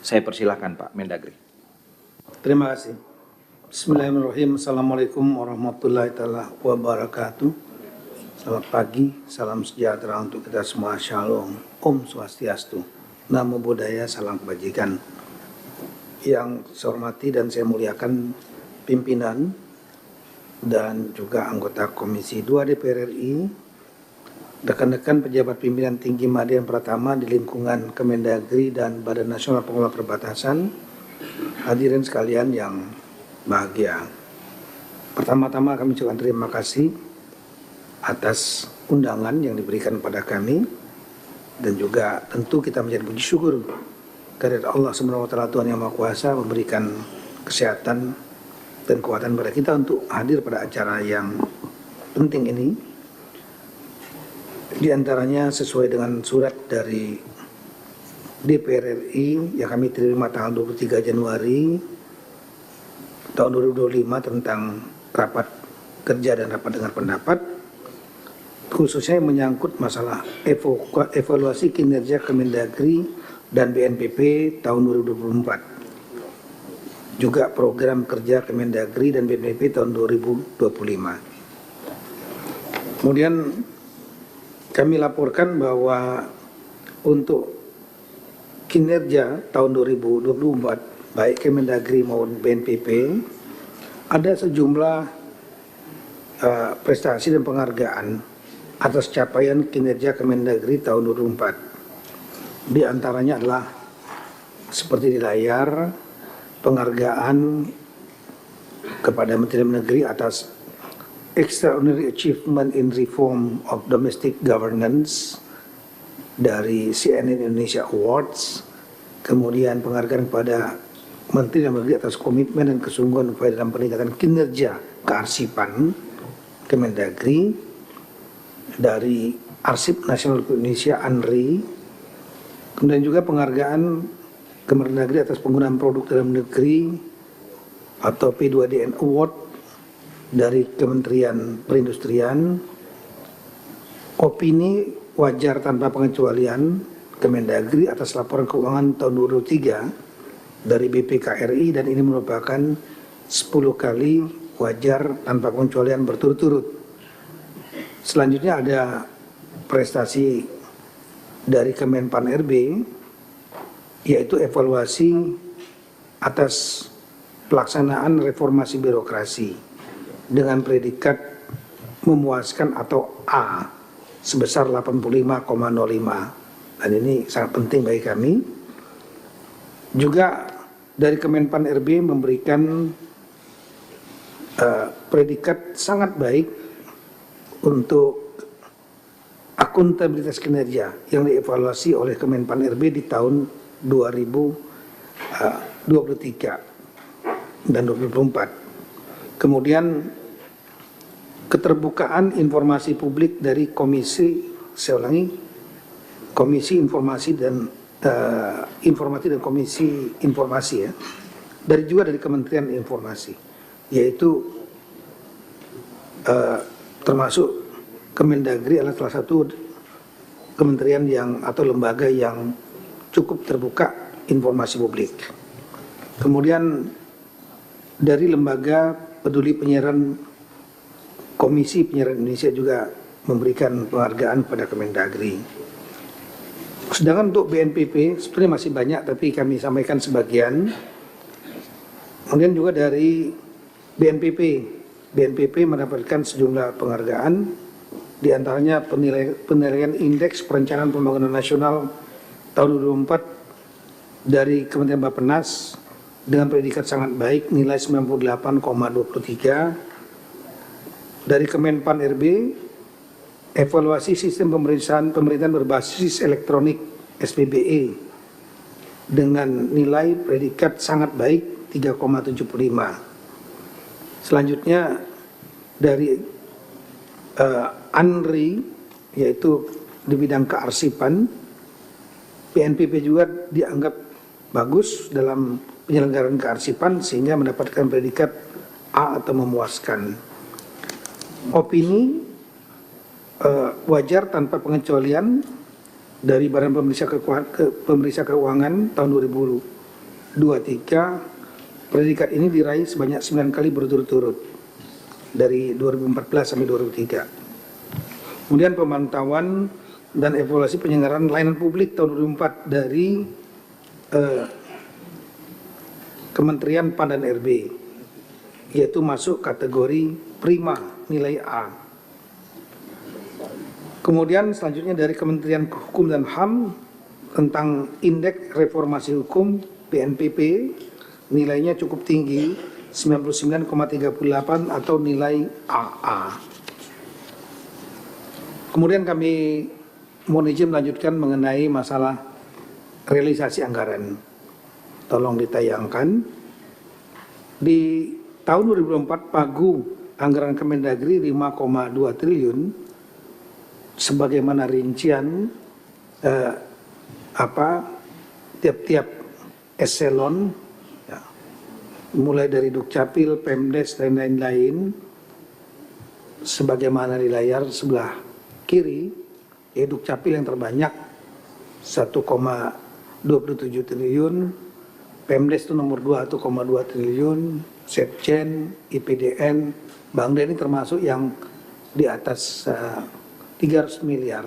Saya persilahkan Pak Mendagri. Terima kasih. Bismillahirrahmanirrahim. Assalamualaikum warahmatullahi wabarakatuh. Selamat pagi, salam sejahtera untuk kita semua. Shalom, Om Swastiastu, Namo Buddhaya, salam kebajikan. Yang saya hormati dan saya muliakan pimpinan dan juga anggota Komisi 2 DPR RI, rekan-rekan pejabat pimpinan tinggi media Pratama di lingkungan Kemendagri dan Badan Nasional Pengelola Perbatasan, hadirin sekalian yang bahagia. Pertama-tama kami ucapkan terima kasih atas undangan yang diberikan kepada kami, dan juga tentu kita menjadi puji syukur kehadirat Allah Subhanahu wa taala, Tuhan yang Maha Kuasa, memberikan kesehatan dan kekuatan pada kita untuk hadir pada acara yang penting ini. Di antaranya sesuai dengan surat dari DPR RI yang kami terima tanggal 23 Januari tahun 2025 tentang rapat kerja dan rapat dengar pendapat, khususnya menyangkut masalah evaluasi kinerja Kemendagri dan BNPB tahun 2024, juga program kerja Kemendagri dan BNPB tahun 2025. Kemudian kami laporkan bahwa untuk kinerja tahun 2024 baik Kemendagri maupun BNPB ada sejumlah prestasi dan penghargaan atas capaian kinerja Kemendagri tahun 2024. Di antaranya adalah seperti di layar, penghargaan kepada Menteri Dalam Negeri atas Extraordinary Achievement in Reform of Domestic Governance dari CNN Indonesia Awards, kemudian penghargaan kepada Menteri Dalam Negeri atas komitmen dan kesungguhan upaya dalam peningkatan kinerja kearsipan Kemendagri dari Arsip Nasional Indonesia ANRI. Kemudian juga penghargaan Kemendagri atas penggunaan produk dalam negeri atau P2DN Award dari Kementerian Perindustrian. Opini wajar tanpa pengecualian Kemendagri atas laporan keuangan tahun 2023 dari BPKRI, dan ini merupakan 10 kali wajar tanpa pengecualian berturut-turut. Selanjutnya ada prestasi dari Kemenpan RB, yaitu evaluasi atas pelaksanaan reformasi birokrasi dengan predikat memuaskan atau A sebesar 85,05, dan ini sangat penting bagi kami. Juga dari Kemenpan RB memberikan predikat sangat baik untuk akuntabilitas kinerja yang dievaluasi oleh Kemenpan RB di tahun 2023 dan 2024. Kemudian keterbukaan informasi publik dari Komisi Informasi dan Komisi Informasi ya, dari juga dari Kementerian Informasi, yaitu termasuk Kemendagri adalah salah satu kementerian yang atau lembaga yang cukup terbuka informasi publik. Kemudian dari lembaga peduli penyiaran, Komisi Penyiaran Indonesia juga memberikan penghargaan pada Kemendagri. Sedangkan untuk BNPB sebenarnya masih banyak, tapi kami sampaikan sebagian. Kemudian juga dari BNPB mendapatkan sejumlah penghargaan, di antaranya penilaian Indeks Perencanaan Pembangunan Nasional tahun 2024 dari Kementerian Bappenas dengan predikat sangat baik, nilai 98,23. Dari Kemenpan RB, evaluasi sistem pemerintahan berbasis elektronik SPBE dengan nilai predikat sangat baik 3,75. Selanjutnya dari ANRI, yaitu di bidang kearsipan, BNPB juga dianggap bagus dalam penyelenggaraan kearsipan sehingga mendapatkan predikat A atau memuaskan. Opini wajar tanpa pengecualian dari Badan Pemeriksa Keuangan tahun predikat ini diraih sebanyak 9 kali berturut-turut dari 2014 sampai 2003. Kemudian pemantauan dan evaluasi penyelenggaraan layanan publik tahun 2004 dari Kementerian PAN dan RB, yaitu masuk kategori prima nilai A. Kemudian selanjutnya dari Kementerian Hukum dan HAM tentang Indeks Reformasi Hukum BNPP, nilainya cukup tinggi 99,38 atau nilai AA. Kemudian kami mohon izin melanjutkan mengenai masalah realisasi anggaran. Tolong ditayangkan. Di tahun 2004 Pagu anggaran Kemendagri 5,2 triliun sebagaimana rincian tiap-tiap eselon ya, mulai dari Dukcapil, Pemdes dan lain-lain, sebagaimana di layar sebelah kiri, ya Dukcapil yang terbanyak 1,27 triliun, Pemdes itu nomor 2 1,2 triliun, Setjen, IPDN, Bangda ini termasuk yang di atas 300 miliar.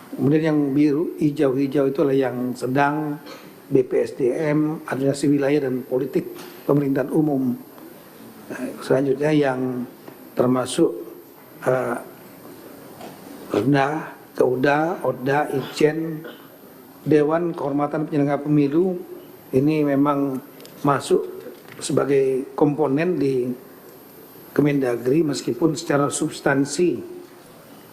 Kemudian yang biru, hijau-hijau itu adalah yang sedang, BPSDM, administrasi wilayah dan politik pemerintahan umum. Selanjutnya yang termasuk rendah, Keuda, Oda, Ijen, Dewan Kehormatan Penyelenggara Pemilu ini memang masuk sebagai komponen di Kemendagri meskipun secara substansi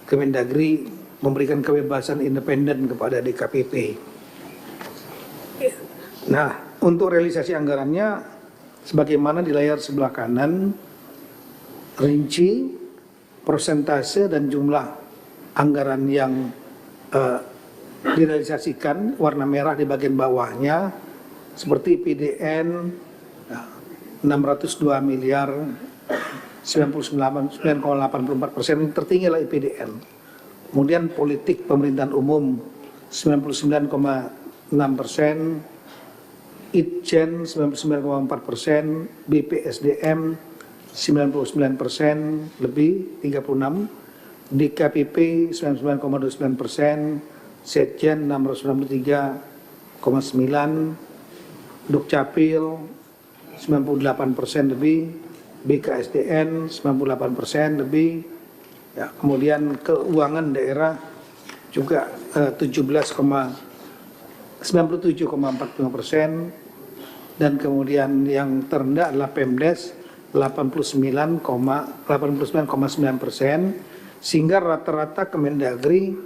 Kemendagri memberikan kebebasan independen kepada DKPP. Nah, untuk realisasi anggarannya sebagaimana di layar sebelah kanan, rinci, persentase dan jumlah anggaran yang direalisasikan warna merah di bagian bawahnya seperti PDN 602 miliar 99,84% ini tertinggi lah IPDN. Kemudian politik pemerintahan umum 99,6%, Itjen 99,4%, BPSDM 99% lebih 36%, DKPP 99,29%, Setjen 693,9%, Dukcapil 98% lebih, BKSDN 98% lebih, ya, kemudian keuangan daerah juga 97,45%, dan kemudian yang terendah adalah Pemdes 89,9%, sehingga rata-rata Kemendagri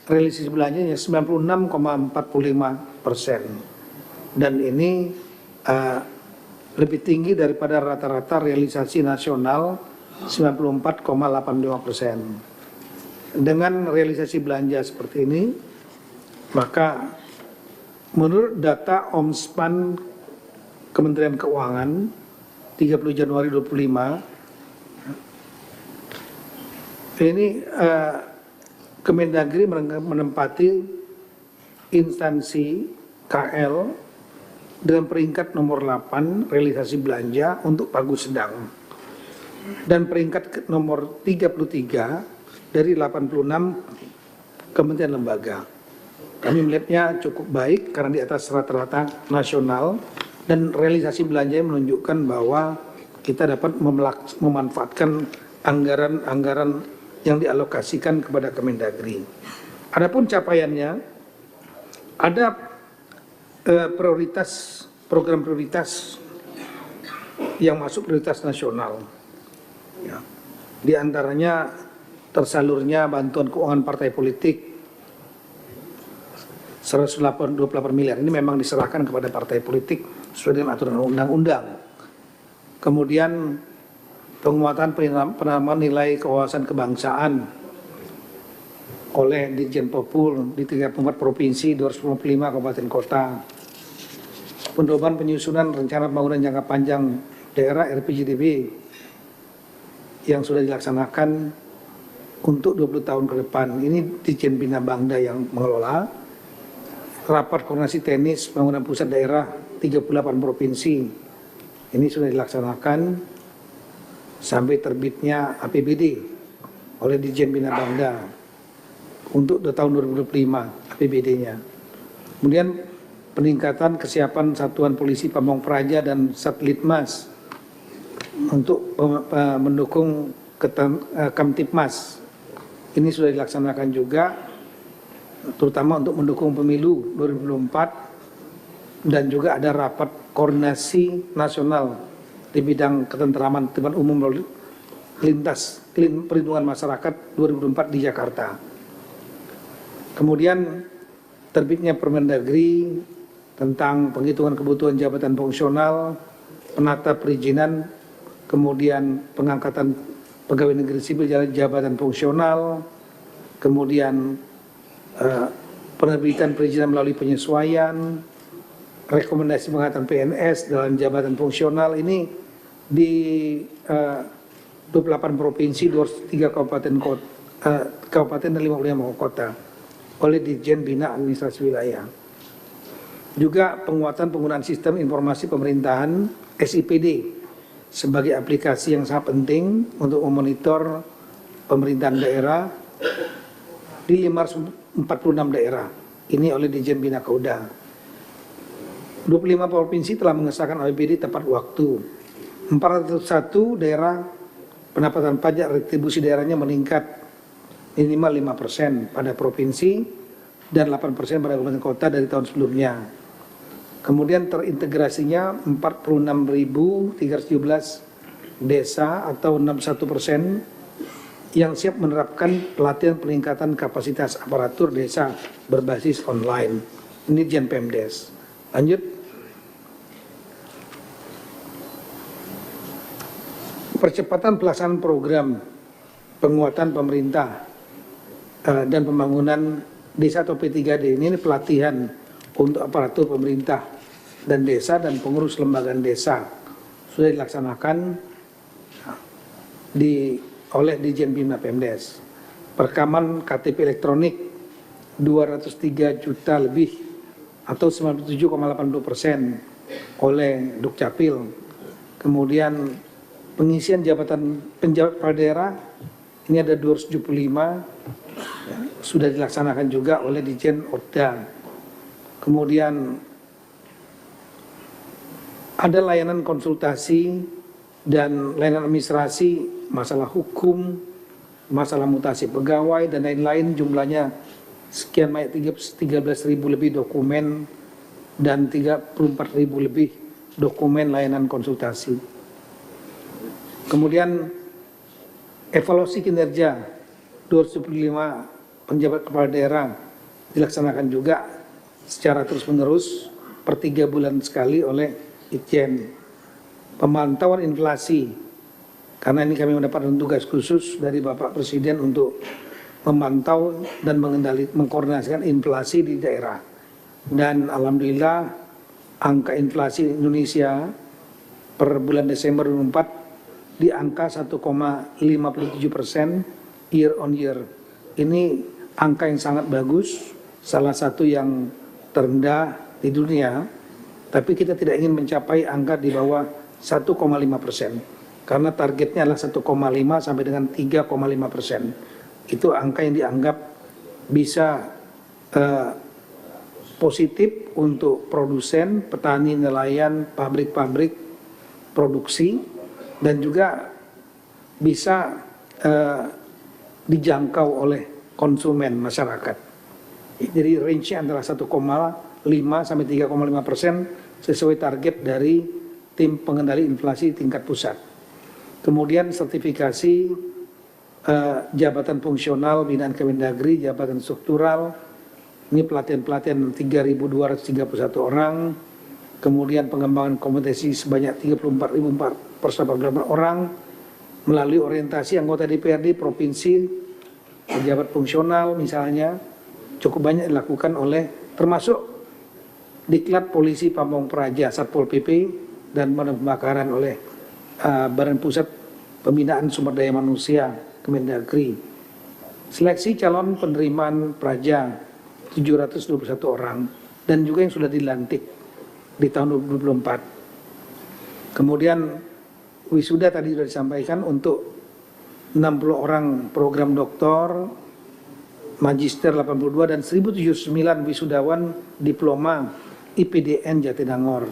realisasi belanjanya 96,45%, dan ini lebih tinggi daripada rata-rata realisasi nasional 94,85%. Dengan realisasi belanja seperti ini, maka menurut data Omspan Kementerian Keuangan 30 Januari 25, ini Kemendagri menempati instansi KL dengan peringkat nomor 8 realisasi belanja untuk Pagu Sedang dan peringkat nomor 33 dari 86 kementerian lembaga. Kami melihatnya cukup baik karena di atas rata-rata nasional, dan realisasi belanja menunjukkan bahwa kita dapat memanfaatkan anggaran-anggaran yang dialokasikan kepada Kemendagri. Adapun capaiannya, ada prioritas, program prioritas yang masuk prioritas nasional. Ya. Di antaranya tersalurnya bantuan keuangan partai politik 128 miliar. Ini memang diserahkan kepada partai politik sesuai dengan aturan undang-undang. Kemudian penguatan penanaman nilai kewawasan kebangsaan oleh Dirjen Popul di 34 provinsi, 255 kabupaten kota. Pendoban penyusunan rencana pembangunan jangka panjang daerah RPJDB yang sudah dilaksanakan untuk 20 tahun ke depan. Ini Dirjen Bina Bangda yang mengelola. Rapat koordinasi teknis pembangunan pusat daerah 38 provinsi. Ini sudah dilaksanakan sampai terbitnya APBD oleh Ditjen Bina Bangda untuk tahun 2025 APBD-nya. Kemudian peningkatan kesiapan Satuan Polisi Pamong Praja dan Satlit-Mas untuk mendukung Kamtipmas. Ini sudah dilaksanakan juga, terutama untuk mendukung pemilu 2024, dan juga ada rapat koordinasi nasional di bidang ketentraman tertiban umum lalu lintas perlindungan masyarakat 2024 di Jakarta. Kemudian terbitnya Permendagri tentang penghitungan kebutuhan jabatan fungsional, penata perizinan, kemudian pengangkatan pegawai negeri sipil jabatan fungsional, kemudian penerbitan perizinan melalui penyesuaian, rekomendasi pengangkatan PNS dalam jabatan fungsional. Ini di 28 provinsi, 23 kabupaten dan 55 kota oleh Ditjen Bina Administrasi Wilayah. Juga penguatan penggunaan sistem informasi pemerintahan SIPD sebagai aplikasi yang sangat penting untuk memonitor pemerintahan daerah di 546 daerah. Ini oleh Ditjen Bina Kauda. 25 provinsi telah mengesahkan APBD tepat waktu. 401 daerah pendapatan pajak retribusi daerahnya meningkat minimal 5% pada provinsi dan 8% pada kabupaten kota dari tahun sebelumnya. Kemudian terintegrasinya 46.317 desa atau 61% yang siap menerapkan pelatihan peningkatan kapasitas aparatur desa berbasis online. Ini Ditjen Pemdes. Lanjut. Percepatan pelaksanaan program penguatan pemerintah dan pembangunan desa atau P3D ini pelatihan untuk aparatur pemerintah dan desa dan pengurus lembagaan desa sudah dilaksanakan oleh Ditjen Bina Pemdes. Perekaman KTP elektronik 203 juta lebih atau 97,80% oleh Dukcapil. Kemudian pengisian jabatan penjabat kepala daerah ini ada 275 ya, sudah dilaksanakan juga oleh Ditjen Otda. Kemudian ada layanan konsultasi dan layanan administrasi, masalah hukum, masalah mutasi pegawai dan lain-lain, jumlahnya sekian banyak 13.000 lebih dokumen dan 34.000 lebih dokumen layanan konsultasi. Kemudian evaluasi kinerja 275 penjabat kepala daerah dilaksanakan juga secara terus-menerus per 3 bulan sekali oleh Itjen. Pemantauan inflasi, karena ini kami mendapatkan tugas khusus dari Bapak Presiden untuk memantau dan mengkoordinasikan inflasi di daerah. Dan alhamdulillah angka inflasi Indonesia per bulan Desember 2004 di angka 1,57% year on year. Ini angka yang sangat bagus, salah satu yang terendah di dunia, tapi kita tidak ingin mencapai angka di bawah 1,5%, karena targetnya adalah 1,5 sampai dengan 3,5%. Itu angka yang dianggap bisa positif untuk produsen, petani, nelayan, pabrik-pabrik, produksi, dan juga bisa dijangkau oleh konsumen masyarakat. Jadi range-nya antara 1,5 sampai 3,5% sesuai target dari tim pengendali inflasi tingkat pusat. Kemudian sertifikasi jabatan fungsional binaan Kemendagri, jabatan struktural, ini pelatihan-pelatihan 3.231 orang. Kemudian pengembangan kompetensi sebanyak 34.448 orang melalui orientasi anggota DPRD provinsi, pejabat fungsional misalnya, cukup banyak dilakukan oleh termasuk Diklat Polisi Pamong Praja, Satpol PP, dan Badan Pembakaran oleh Badan Pusat Pembinaan Sumber Daya Manusia Kemendagri. Seleksi calon penerimaan praja 721 orang dan juga yang sudah dilantik di tahun 2024. Kemudian wisuda tadi sudah disampaikan untuk 60 orang program doktor, magister 82 dan 1079 wisudawan diploma IPDN Jatinangor.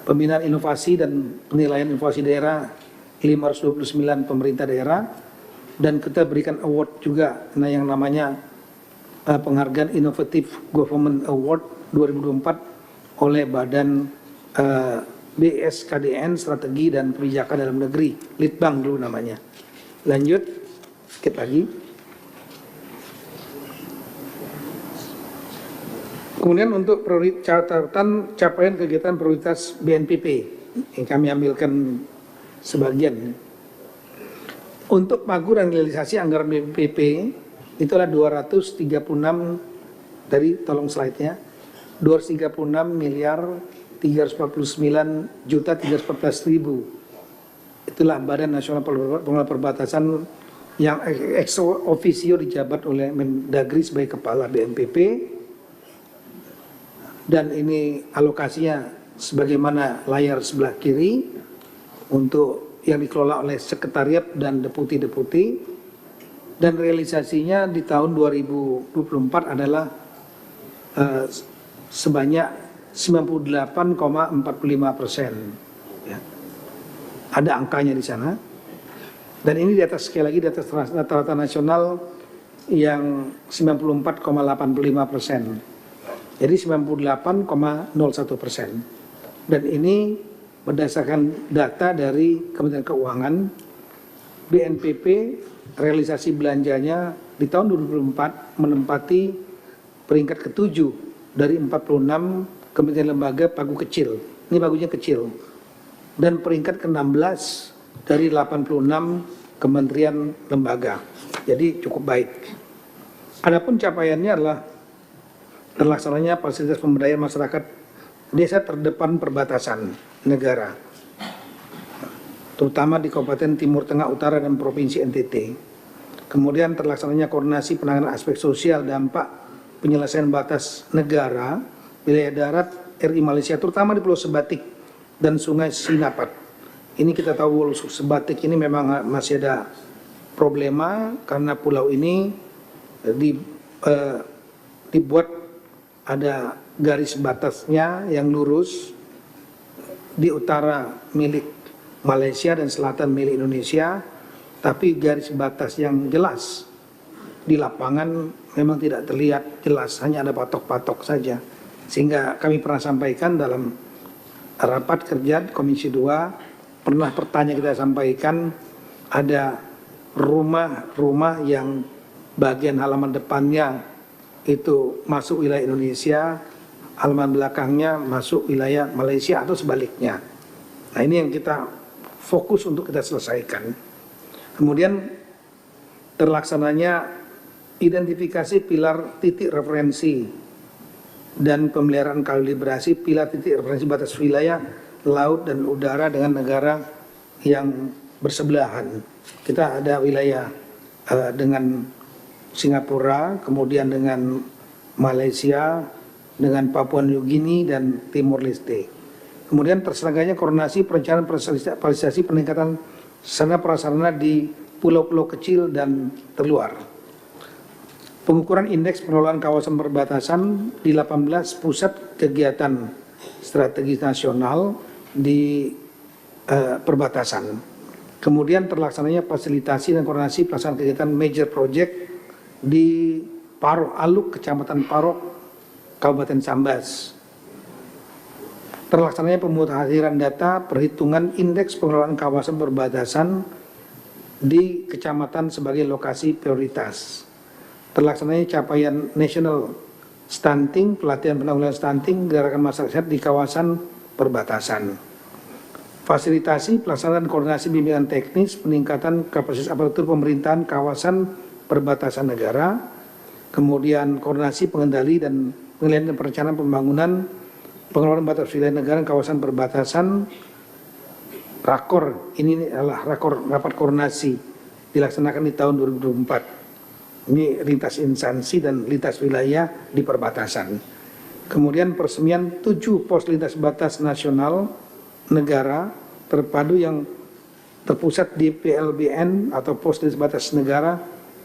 Pembinaan inovasi dan penilaian inovasi daerah 529 pemerintah daerah, dan kita berikan award juga yang namanya penghargaan Innovative Government Award 2024 oleh Badan BSKDN Strategi dan Kebijakan Dalam Negeri, Litbang dulu namanya. Lanjut, skip lagi. Kemudian untuk catatan capaian kegiatan prioritas BNPP yang kami ambilkan sebagian. Untuk pagu dan realisasi anggaran BNPP itulah 236 dari tolong slide-nya 236 miliar 349 juta 314 ribu. Itulah Badan Nasional Pengelola Perbatasan yang ex officio dijabat oleh Mendagri sebagai kepala BNPP. Dan ini alokasinya sebagaimana layar sebelah kiri untuk yang dikelola oleh sekretariat dan deputi-deputi, dan realisasinya di tahun 2024 adalah sebanyak 98,45%. Ya. Ada angkanya di sana. Dan ini di atas, sekali lagi di atas rata-rata nasional yang 94,85%. Jadi 98,01%. Dan ini berdasarkan data dari Kementerian Keuangan, BNPP realisasi belanjanya di tahun 2024 menempati peringkat ke-7 dari 46 kementerian lembaga pagu kecil. Ini pagunya kecil. Dan peringkat ke-16 dari 86 kementerian lembaga. Jadi cukup baik. Adapun capaiannya adalah terlaksananya fasilitas pemberdayaan masyarakat desa terdepan perbatasan negara, terutama di Kabupaten Timur Tengah Utara dan Provinsi NTT. Kemudian terlaksananya koordinasi penanganan aspek sosial dampak penyelesaian batas negara wilayah darat RI Malaysia, terutama di Pulau Sebatik dan Sungai Sinapat. Ini kita tahu Pulau Sebatik ini memang masih ada problema karena pulau ini dibuat ada garis batasnya yang lurus, di utara milik Malaysia dan selatan milik Indonesia, tapi garis batas yang jelas di lapangan memang tidak terlihat jelas, hanya ada patok-patok saja. Sehingga kami pernah sampaikan dalam rapat kerja Komisi 2, pernah pertanyaan kita sampaikan, ada rumah-rumah yang bagian halaman depannya itu masuk wilayah Indonesia, halaman belakangnya masuk wilayah Malaysia atau sebaliknya. Nah, ini yang kita fokus untuk kita selesaikan. Kemudian terlaksananya identifikasi pilar titik referensi dan pemeliharaan kalibrasi pilar titik referensi batas wilayah laut dan udara dengan negara yang bersebelahan. Kita ada wilayah dengan Singapura, kemudian dengan Malaysia, dengan Papua New Guinea dan Timor Leste. Kemudian terselenggaranya koordinasi perencanaan fasilitasi peningkatan sarana prasarana di pulau-pulau kecil dan terluar. Pengukuran indeks pengelolaan kawasan perbatasan di 18 pusat kegiatan strategis nasional di perbatasan. Kemudian terlaksananya fasilitasi dan koordinasi pelaksanaan kegiatan major project di Parok Aluk, Kecamatan Parok, Kabupaten Sambas. Terlaksananya pemutakhiran data perhitungan indeks pengelolaan kawasan perbatasan di kecamatan sebagai lokasi prioritas. Terlaksananya capaian national stunting, pelatihan penanggulangan stunting, gerakan masyarakat di kawasan perbatasan. Fasilitasi pelaksanaan koordinasi bimbingan teknis, peningkatan kapasitas aparatur pemerintahan kawasan perbatasan negara, kemudian koordinasi pengendali dan penilaian dan perencanaan pembangunan pengelolaan batas wilayah negara kawasan perbatasan. Rakor ini adalah rapat koordinasi dilaksanakan di tahun 2024. Ini lintas instansi dan lintas wilayah di perbatasan. Kemudian peresmian 7 pos lintas batas nasional negara terpadu yang terpusat di PLBN atau pos lintas batas negara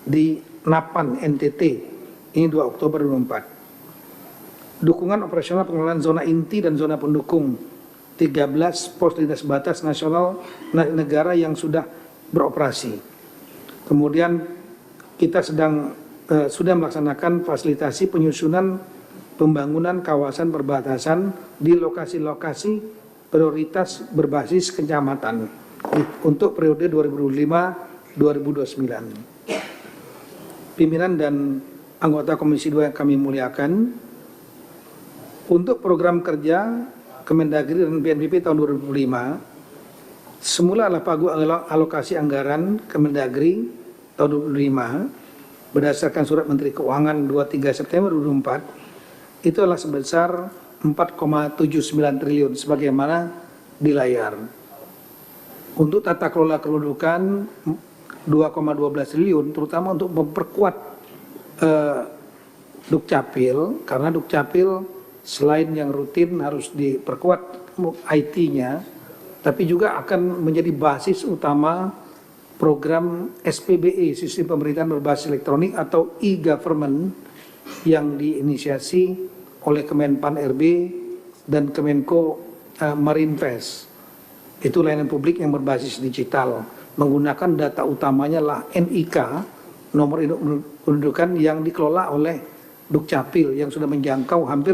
di Napan, NTT. Ini 2 Oktober 2024. Dukungan operasional pengelolaan zona inti dan zona pendukung 13 pos lintas batas nasional negara yang sudah beroperasi. Kemudian kita sudah melaksanakan fasilitasi penyusunan pembangunan kawasan perbatasan di lokasi-lokasi prioritas berbasis kecamatan untuk periode 2025-2029. Pimpinan dan anggota Komisi 2 yang kami muliakan, untuk program kerja Kemendagri dan BNPB tahun 2025, semula adalah pagu alokasi anggaran Kemendagri tahun 2025 berdasarkan surat Menteri Keuangan 23 September 2024 itu adalah sebesar 4,79 triliun sebagaimana di layar. Untuk tata kelola kependudukan 2,12 triliun terutama untuk memperkuat Dukcapil, karena Dukcapil selain yang rutin harus diperkuat IT-nya, tapi juga akan menjadi basis utama program SPBE, Sistem Pemerintahan Berbasis Elektronik atau e-Government yang diinisiasi oleh Kemenpan RB dan Kemenko Marinvest. Itu layanan publik yang berbasis digital, menggunakan data utamanya lah NIK, nomor induk kependudukan yang dikelola oleh Dukcapil yang sudah menjangkau hampir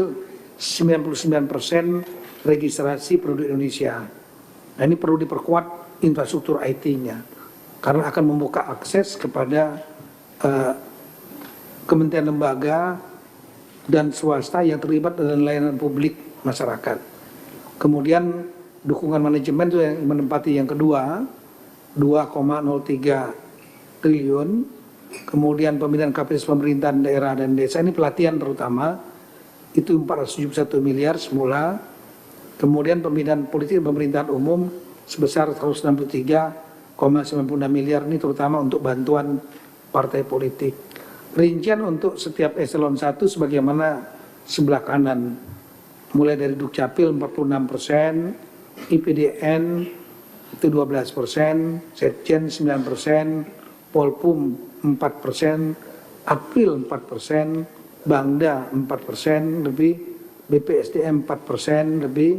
99% registrasi penduduk Indonesia. Nah, ini perlu diperkuat infrastruktur IT-nya karena akan membuka akses kepada kementerian lembaga dan swasta yang terlibat dalam layanan publik masyarakat. Kemudian dukungan manajemen itu yang menempati yang kedua 2,03 triliun. Kemudian pembinaan kapasitas pemerintahan daerah dan desa, ini pelatihan terutama itu 471 miliar semula. Kemudian pembinaan politik dan pemerintahan umum sebesar 163,96 miliar, ini terutama untuk bantuan partai politik. Rincian untuk setiap eselon 1 sebagaimana sebelah kanan, mulai dari Dukcapil 46%, IPDN itu 12%, Setjen 9%, Polpum 4%, Apil 4%, Bangda 4% lebih, BPSDM 4% lebih,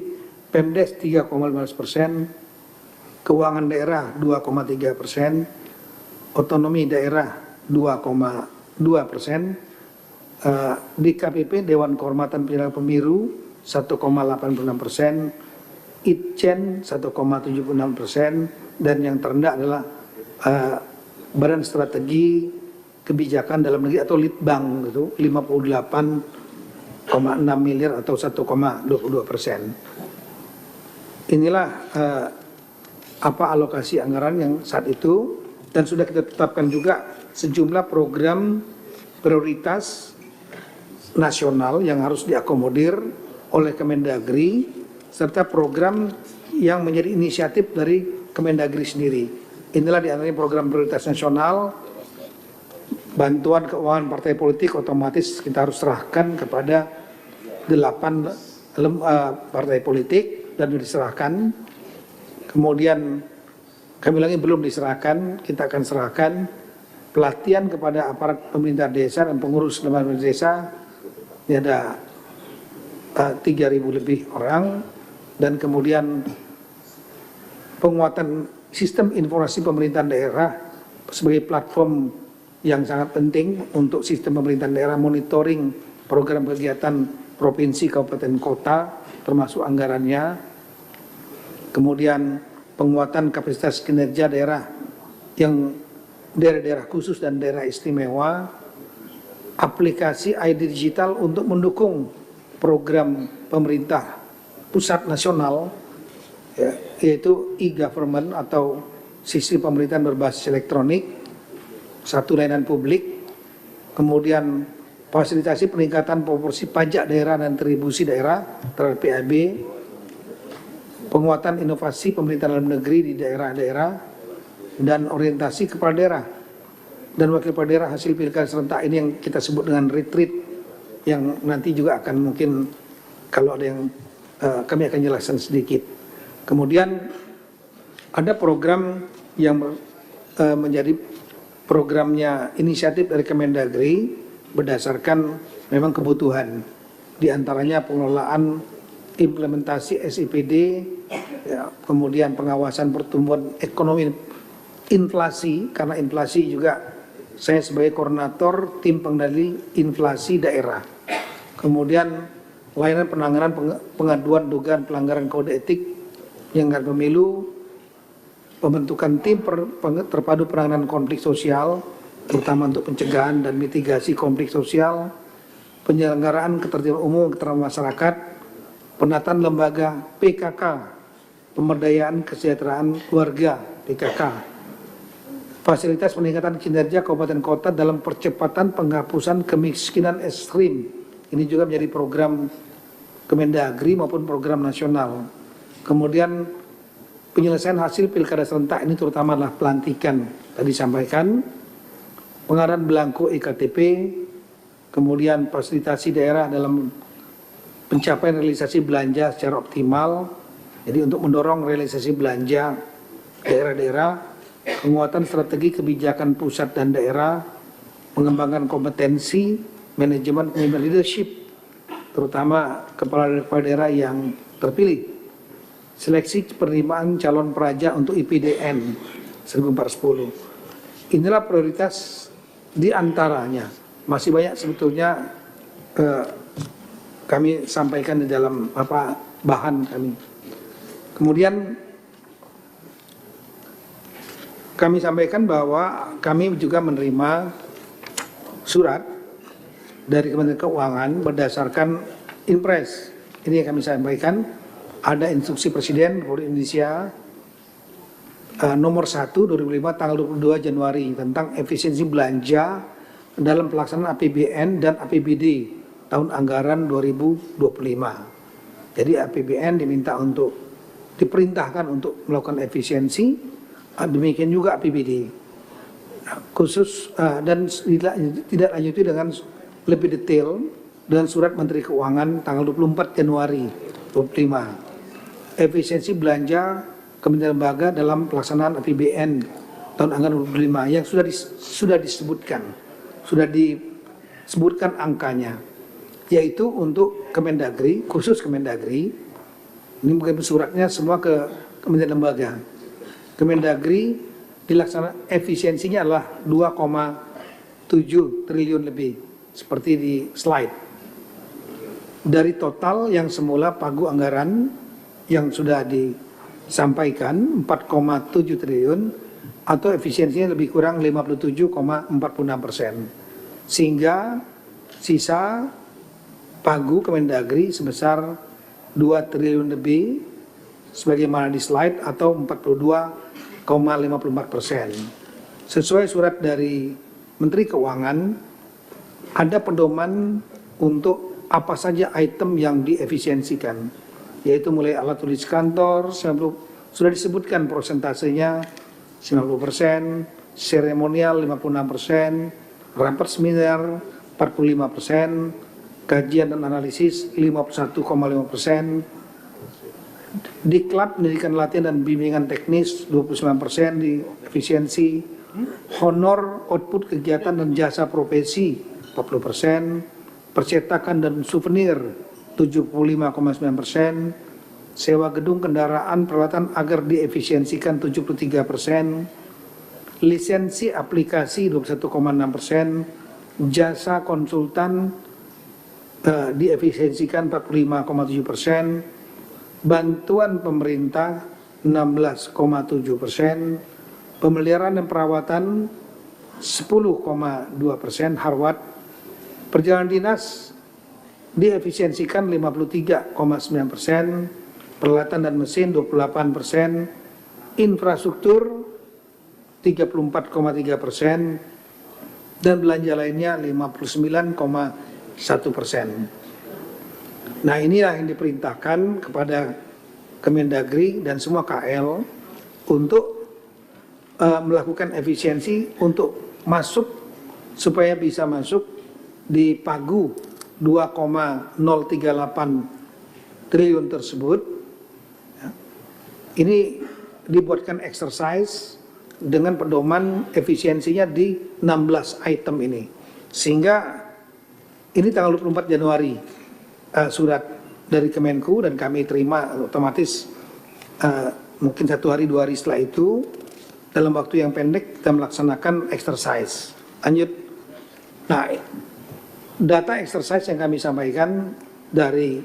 Pemdes 3,15%, keuangan daerah 2,3%, otonomi daerah 2,2%, DKPP Dewan Kehormatan Penyelenggara Pemilu 1,86%, Itjen 1,76%, dan yang terendah adalah Badan Strategi Kebijakan Dalam Negeri atau Litbang itu 58,6 miliar atau 1,22%. Inilah apa alokasi anggaran yang saat itu, dan sudah kita tetapkan juga sejumlah program prioritas nasional yang harus diakomodir oleh Kemendagri serta program yang menjadi inisiatif dari Kemendagri sendiri. Inilah diantaranya program prioritas nasional. Bantuan keuangan partai politik otomatis kita harus serahkan kepada 8 partai politik dan diserahkan. Kemudian kami lagi belum diserahkan, kita akan serahkan pelatihan kepada aparat pemerintah desa dan pengurus lembaga desa. Ini ada 3.000 lebih orang, dan kemudian penguatan sistem informasi pemerintahan daerah sebagai platform yang sangat penting untuk sistem pemerintahan daerah, monitoring program kegiatan provinsi, kabupaten, kota, termasuk anggarannya. Kemudian penguatan kapasitas kinerja daerah yang daerah-daerah khusus dan daerah istimewa, aplikasi ID digital untuk mendukung program pemerintah pusat nasional, yaitu e-government atau sistem pemerintahan berbasis elektronik, satu layanan publik. Kemudian fasilitasi peningkatan proporsi pajak daerah dan retribusi daerah terhadap PAB, penguatan inovasi pemerintahan dalam negeri di daerah-daerah, dan orientasi kepala daerah dan wakil kepala daerah hasil pilkada serentak ini yang kita sebut dengan retreat, yang nanti juga akan mungkin Kalau ada yang kami akan jelaskan sedikit. Kemudian ada program yang menjadi programnya inisiatif dari Kemendagri berdasarkan memang kebutuhan. Di antaranya pengelolaan implementasi SIPD, ya, kemudian pengawasan pertumbuhan ekonomi inflasi, karena inflasi juga saya sebagai koordinator tim pengendali inflasi daerah. Kemudian layanan penanganan pengaduan dugaan pelanggaran kode etik penyelenggaraan pemilu, pembentukan tim terpadu penanganan konflik sosial, terutama untuk pencegahan dan mitigasi konflik sosial, penyelenggaraan ketertiban umum ketertiban masyarakat, penataan lembaga PKK, pemberdayaan kesejahteraan keluarga PKK, fasilitas peningkatan kinerja kabupaten kota dalam percepatan penghapusan kemiskinan ekstrim. Ini juga menjadi program Kemendagri maupun program nasional. Kemudian penyelesaian hasil pilkada serentak, ini terutama adalah pelantikan tadi disampaikan, pengadaan belangko EKTP, kemudian fasilitasi daerah dalam pencapaian realisasi belanja secara optimal. Jadi untuk mendorong realisasi belanja daerah-daerah, penguatan strategi kebijakan pusat dan daerah, mengembangkan kompetensi, manajemen leadership, terutama kepala daerah yang terpilih, seleksi penerimaan calon peraja untuk IPDN 1410. Inilah prioritas di antaranya. Masih banyak sebetulnya kami sampaikan di dalam bahan kami. Kemudian kami sampaikan bahwa kami juga menerima surat dari Kementerian Keuangan berdasarkan Inpres. Ini yang kami sampaikan. Ada instruksi Presiden Republik Indonesia nomor 1 2005 tanggal 22 Januari tentang efisiensi belanja dalam pelaksanaan APBN dan APBD tahun anggaran 2025. Jadi APBN diminta untuk diperintahkan untuk melakukan efisiensi, demikian juga APBD. Khusus dan tidak lanjuti dengan lebih detail dengan surat Menteri Keuangan tanggal 24 Januari 2025. Efisiensi belanja Kementerian Lembaga dalam pelaksanaan APBN tahun anggaran 2025 yang sudah disebutkan angkanya, yaitu untuk Kemendagri, khusus Kemendagri. Ini mungkin suratnya semua ke Kementerian Lembaga. Kemendagri dilaksanakan efisiensinya adalah 2,7 triliun lebih, seperti di slide. Dari total yang semula pagu anggaran yang sudah disampaikan 4,7 triliun atau efisiensinya lebih kurang 57,46%, sehingga sisa pagu Kemendagri sebesar 2 triliun lebih sebagaimana di slide atau 42,54%. Sesuai surat dari Menteri Keuangan, ada pedoman untuk apa saja item yang diefisiensikan, yaitu mulai alat tulis kantor, sudah disebutkan prosentasenya 90%, seremonial 56%, rapat seminar 45%, kajian dan analisis 51,5%, diklat pendidikan latihan dan bimbingan teknis 29% di efisiensi, honor output kegiatan dan jasa profesi 40%, percetakan dan souvenir 75,9%, sewa gedung kendaraan peralatan agar diefisiensikan 73%, lisensi aplikasi 21,6%, jasa konsultan diefisiensikan 45,7%, bantuan pemerintah 16,7%, pemeliharaan dan perawatan 10,2%, harwat, perjalanan dinas diefisiensikan 53,9%, peralatan dan mesin 28%, infrastruktur 34,3%, dan belanja lainnya 59,1%. Nah, inilah yang diperintahkan kepada Kemendagri dan semua KL untuk melakukan efisiensi untuk masuk, supaya bisa masuk di pagu 2,038 triliun tersebut, ya, ini dibuatkan exercise dengan pedoman efisiensinya di 16 item ini. Sehingga ini tanggal 24 Januari surat dari Kemenku dan kami terima otomatis mungkin 1 hari 2 hari setelah itu dalam waktu yang pendek kita melaksanakan exercise. Lanjut. Nah, data exercise yang kami sampaikan dari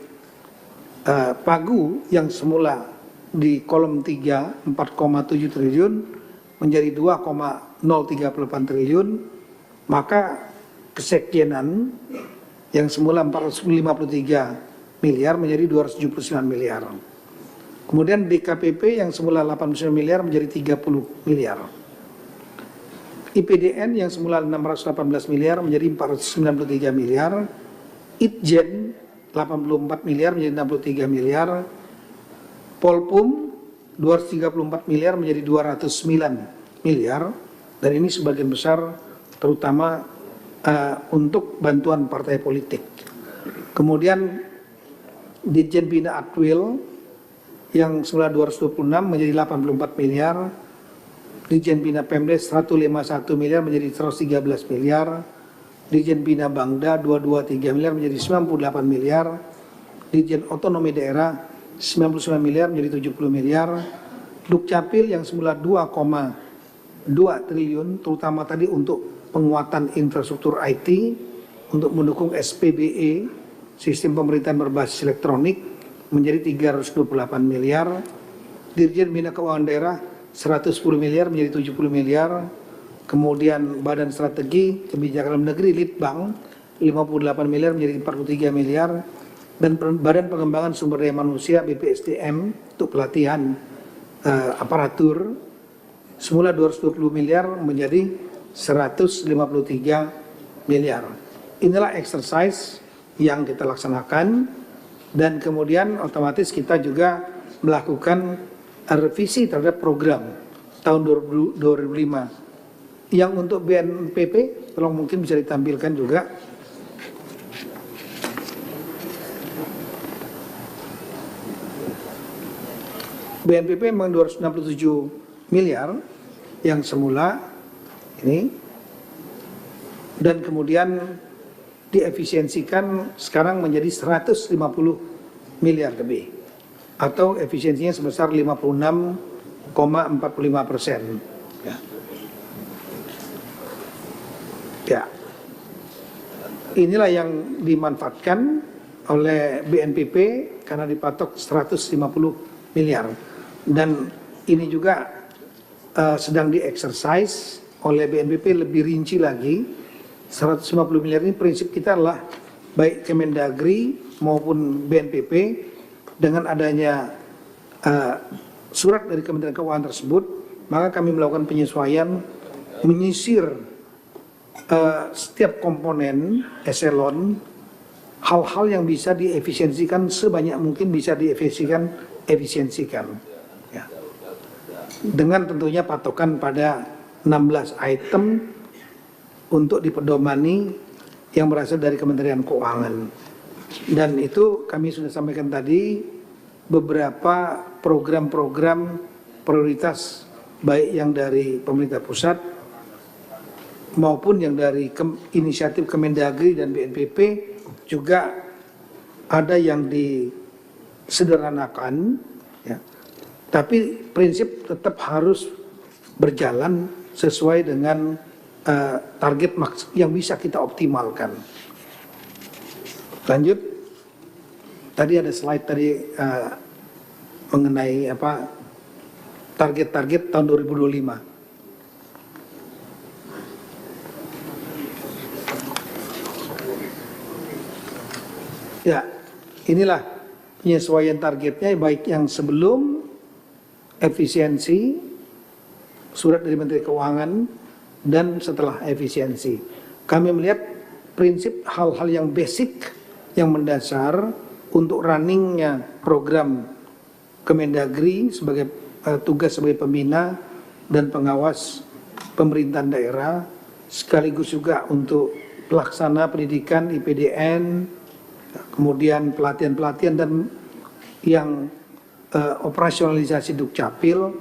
Pagu yang semula di kolom 3 4,7 triliun menjadi 2,038 triliun, maka kesekjenan yang semula 453 miliar menjadi 279 miliar. Kemudian DKPP yang semula 89 miliar menjadi 30 miliar. IPDN yang semula 618 miliar menjadi 493 miliar. Itjen 84 miliar menjadi 63 miliar. Polpum 234 miliar menjadi 209 miliar, dan ini sebagian besar terutama untuk bantuan partai politik. Kemudian Ditjen Bina Aktuil yang semula 226 menjadi 84 miliar, Ditjen Bina Pemdes 151 miliar menjadi 113 miliar, Ditjen Bina Bangda 223 miliar menjadi 98 miliar, Ditjen Otonomi Daerah 99 miliar menjadi 70 miliar, Dukcapil yang semula 2,2 triliun terutama tadi untuk penguatan infrastruktur IT untuk mendukung SPBE, sistem pemerintahan berbasis elektronik, menjadi 328 miliar, Dirjen Bina Keuangan Daerah 110 miliar menjadi 70 miliar, kemudian Badan Strategi Kebijakan Dalam Negeri Litbang 58 miliar menjadi 43 miliar, dan Badan Pengembangan Sumber Daya Manusia BPSDM untuk pelatihan aparatur semula 220 miliar menjadi 153 miliar. Inilah exercise yang kita laksanakan, dan kemudian otomatis kita juga melakukan revisi terhadap program tahun 2005. Yang untuk BNPP, tolong mungkin bisa ditampilkan juga. BNPP memang 267 miliar yang semula ini, dan kemudian diefisiensikan sekarang menjadi 150 miliar lebih, atau efisiensinya sebesar 56,45%. Ya, inilah yang dimanfaatkan oleh BNPP karena dipatok 150 miliar. Dan ini juga sedang di-exercise oleh BNPP lebih rinci lagi. 150 miliar ini prinsip kita adalah baik Kemendagri maupun BNPP dengan adanya surat dari Kementerian Keuangan tersebut, maka kami melakukan penyesuaian, menyisir setiap komponen eselon, hal-hal yang bisa diefisiensikan sebanyak mungkin bisa diefisiensikan. Ya. Dengan tentunya patokan pada 16 item untuk dipedomani yang berasal dari Kementerian Keuangan. Dan itu kami sudah sampaikan tadi beberapa program-program prioritas baik yang dari pemerintah pusat maupun yang dari inisiatif Kemendagri dan BNPP, juga ada yang disederhanakan, ya. Tapi prinsip tetap harus berjalan sesuai dengan target yang bisa kita optimalkan. Lanjut. Tadi ada slide tadi mengenai target-target tahun 2025. Ya, inilah penyesuaian targetnya, baik yang sebelum efisiensi, surat dari Menteri Keuangan, dan setelah efisiensi. Kami melihat prinsip hal-hal yang basic, yang mendasar untuk runningnya program Kemendagri sebagai tugas sebagai pembina dan pengawas pemerintahan daerah, sekaligus juga untuk pelaksana pendidikan IPDN, kemudian pelatihan-pelatihan dan yang operasionalisasi Dukcapil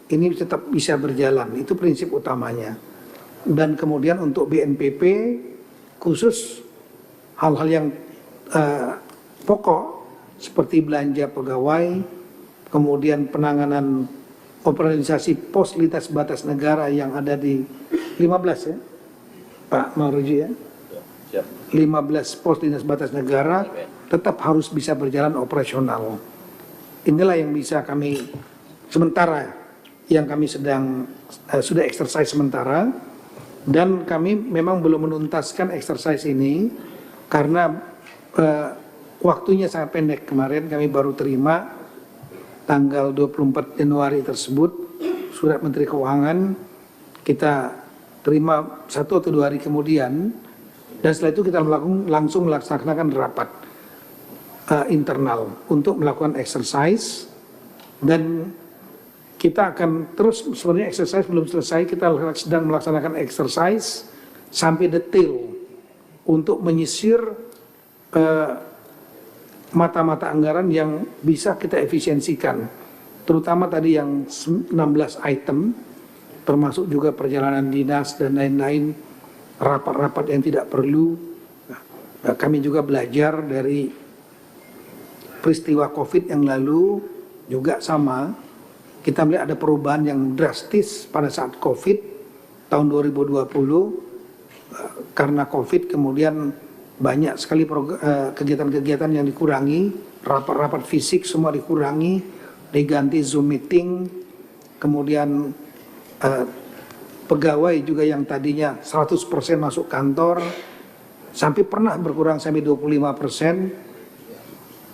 ini tetap bisa berjalan, itu prinsip utamanya. Dan kemudian untuk BNPB khusus hal-hal yang pokok seperti belanja pegawai, kemudian penanganan operasionalisasi pos lintas batas negara yang ada di 15 ya Pak Maruji ya, 15 pos lintas batas negara tetap harus bisa berjalan operasional. Inilah yang bisa kami sementara, yang kami sudah exercise sementara, dan kami memang belum menuntaskan exercise ini karena waktunya sangat pendek. Kemarin kami baru terima tanggal 24 Januari tersebut surat Menteri Keuangan, kita terima 1 atau 2 hari kemudian, dan setelah itu kita langsung melaksanakan rapat internal untuk melakukan exercise. Dan kita akan terus, sebenarnya exercise belum selesai, kita sedang melaksanakan exercise sampai detail untuk menyisir mata-mata anggaran yang bisa kita efisiensikan, terutama tadi yang 16 item, termasuk juga perjalanan dinas dan lain-lain, rapat-rapat yang tidak perlu. Nah, kami juga belajar dari peristiwa COVID yang lalu juga sama. Kita melihat ada perubahan yang drastis pada saat COVID tahun 2020. Karena COVID kemudian banyak sekali kegiatan-kegiatan yang dikurangi, rapat-rapat fisik semua dikurangi, diganti Zoom meeting, kemudian pegawai juga yang tadinya 100% masuk kantor, sampai pernah berkurang sampai 25%.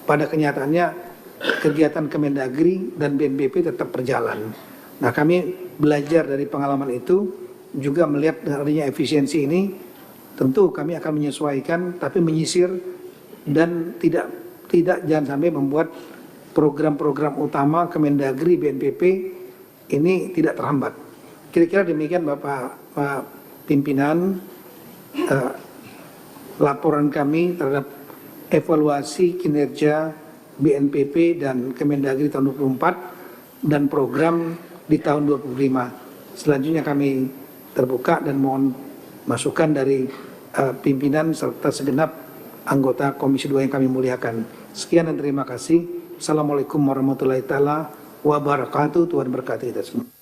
Pada kenyataannya kegiatan Kemendagri dan BNPB tetap berjalan. Nah, kami belajar dari pengalaman itu, juga melihat adanya efisiensi ini, tentu kami akan menyesuaikan, tapi menyisir dan tidak jangan sampai membuat program-program utama Kemendagri BNPB ini tidak terhambat. Kira-kira demikian Bapak Pimpinan laporan kami terhadap evaluasi kinerja BNPB dan Kemendagri tahun 24 dan program di tahun 25. Selanjutnya kami terbuka dan mohon masukan dari pimpinan serta segenap anggota Komisi 2 yang kami muliakan. Sekian dan terima kasih. Assalamualaikum warahmatullahi wabarakatuh. Tuhan berkati kita semua.